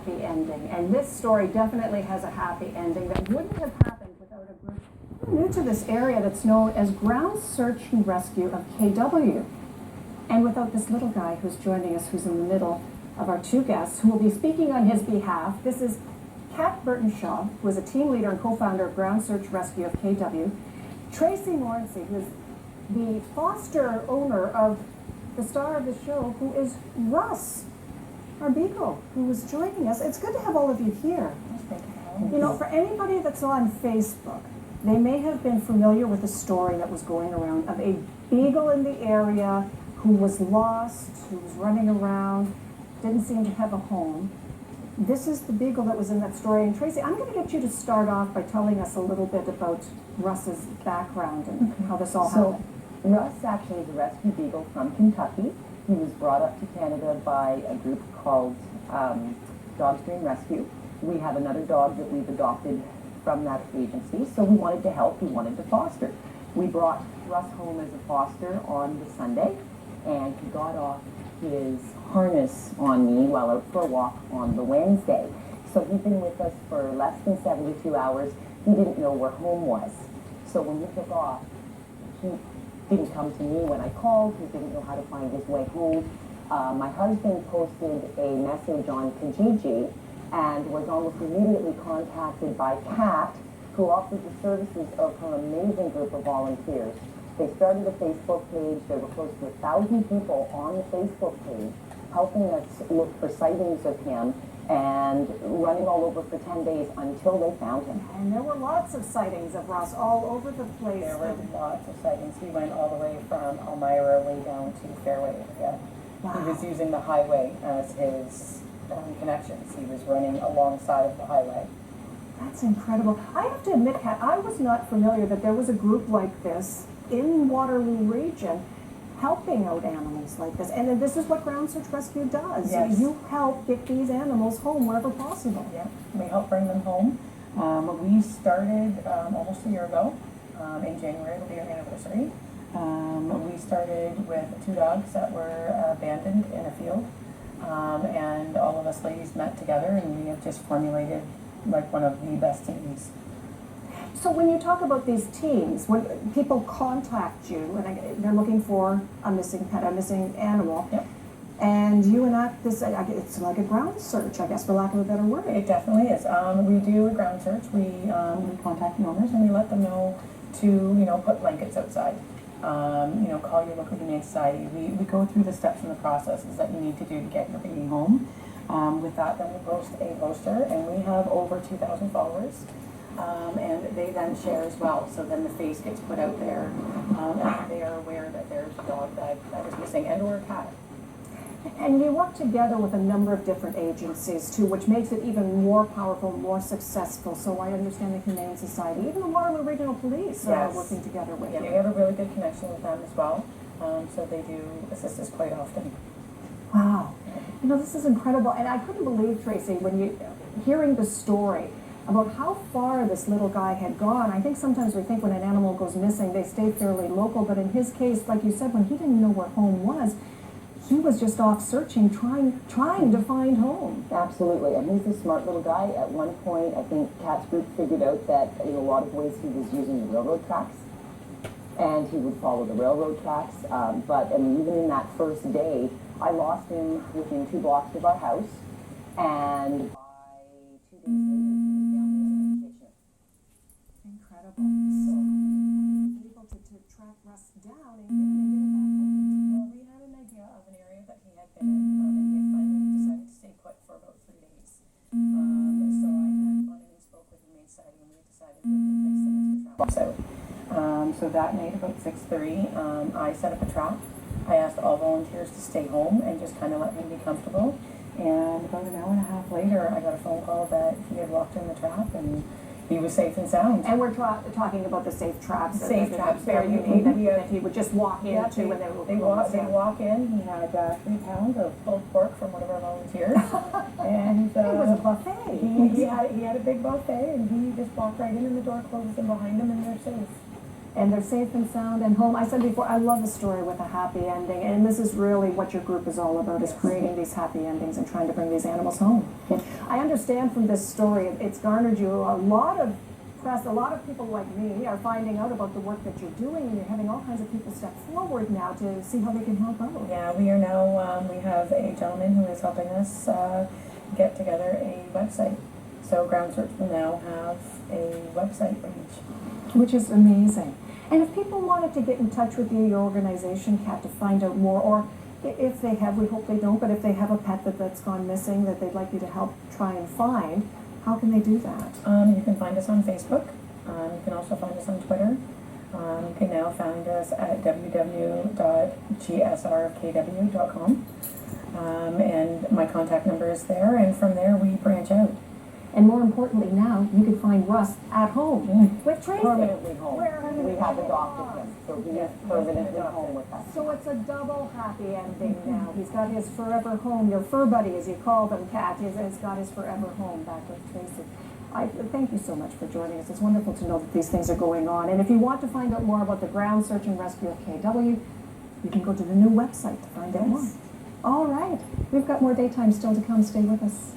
happy ending. And this story definitely has a happy ending that wouldn't have happened without a group new to this area that's known as Ground Search and Rescue of KW. And without this little guy who's joining us, who's in the middle of our two guests, who will be speaking on his behalf. This is Kat Burtonshaw, who is a team leader and co-founder of Ground Search Rescue of KW. Tracy Morency, who is the foster owner of the star of the show, who is Russ, our beagle, who was joining us. It's good to have all of you here. You know, for anybody that's on Facebook, they may have been familiar with a story that was going around of a beagle in the area who was lost, who was running around, didn't seem to have a home. This is the beagle that was in that story. And Tracy, I'm going to get you to start off by telling us a little bit about Russ's background and how this all happened. Russ actually is a rescue beagle from Kentucky. He was brought up to Canada by a group called Dog Stream Rescue. We have another dog that we've adopted from that agency, so we wanted to help, we wanted to foster. We brought Russ home as a foster on the Sunday, and he got off his harness on me while out for a walk on the Wednesday. So he'd been with us for less than 72 hours. He didn't know where home was. So when he took off, he didn't come to me when I called. He didn't know how to find his way home. My husband posted a message on Kijiji and was almost immediately contacted by Kat, who offered the services of her amazing group of volunteers. They started a Facebook page. There were close to 1,000 people on the Facebook page helping us look for sightings of him and running all over for 10 days until they found him. And there were lots of sightings of Russ all over the place. There were lots of sightings. He went all the way from Elmira way down to Fairway area. Wow. He was using the highway as his connections. He was running alongside of the highway. That's incredible. I have to admit, Kat, I was not familiar that there was a group like this in Waterloo region helping out animals like this. And this is what Ground Search Rescue does. Yes. You help get these animals home wherever possible. Yeah, we help bring them home. We started almost a year ago. In January, it'll be our anniversary. We started with 2 dogs that were abandoned in a field. And all of us ladies met together, and we have just formulated like one of the best teams. So when you talk about these teams, when people contact you and they're looking for a missing pet, a missing animal, Yep. and you enact this, it's like a ground search, I guess, for lack of a better word. It definitely is. We do a ground search. We contact the owners and we let them know to put blankets outside. Call your local humane society. We go through the steps and the processes that you need to do to get your baby home. With that, then we post a poster, and we have over 2,000 followers. And they then share as well. So then the face gets put out there, and they are aware that there's a dog that is missing and or a cat. And you work together with a number of different agencies too, which makes it even more powerful, more successful. So I understand the Humane Society, even the Waterloo Regional Police are Yes. working together with Yeah, you. we have a really good connection with them as well. So they do assist us quite often. Wow. You know, this is incredible. And I couldn't believe, Tracy, when you hearing the story about how far this little guy had gone. I think sometimes we think when an animal goes missing, they stay fairly local. But in his case, like you said, when he didn't know where home was, he was just off searching, trying to find home. Absolutely, and he's a smart little guy. At one point, I think Kat's group figured out that in a lot of ways he was using the railroad tracks, and he would follow the railroad tracks. But even in that first day, I lost him within 2 blocks of our house, and by 2 days later, he was down the other station. Incredible. So, able to track Russ down and get him back home. Well, we had an idea of an area that he had been in, and he had finally decided to stay put for about 3 days. So I had gone in and spoke with the Humane Society, and we decided we're going to place some extra traps out. So that night, about 6:30, I set up a trap. I asked all volunteers to stay home and just kind of let him be comfortable. And about an hour and a half later, I got a phone call that he had walked in the trap and he was safe and sound. And we're talking about the safe traps. Safe traps, very yeah. unique that he would just walk into when they walk in. He had 3 pounds of pulled pork from one of our volunteers, and it was a buffet. He had a big buffet, and he just walked right in, and the door closes in behind him, and they're safe. and they're safe and sound and home. I said before, I love a story with a happy ending, and this is really what your group is all about, is creating these happy endings and trying to bring these animals home. I understand from this story, it's garnered you a lot of press. A lot of people like me are finding out about the work that you're doing, and you're having all kinds of people step forward now to see how they can help out. Yeah, we are now, we have a gentleman who is helping us get together a website. So Ground Search will now have a website page. Which is amazing. And if people wanted to get in touch with you, your organization, Kat, to find out more, or if they have, we hope they don't, but if they have a pet that's gone missing that they'd like you to help try and find, how can they do that? You can find us on Facebook. You can also find us on Twitter. You can now find us at www.gsrfkw.com. And my contact number is there, and from there we branch out. And more importantly now, you can find Russ at home with Tracy. Permanently home. Where We have adopted him, so he is permanently home with us. So it's a double happy ending now. He's got his forever home. Your fur buddy, as you call them, Kat, has got his forever home back with Tracy. I thank you so much for joining us. It's wonderful to know that these things are going on. And if you want to find out more about the Ground Search and Rescue of KW, you can go to the new website to find out more. All right. We've got more daytime still to come. Stay with us.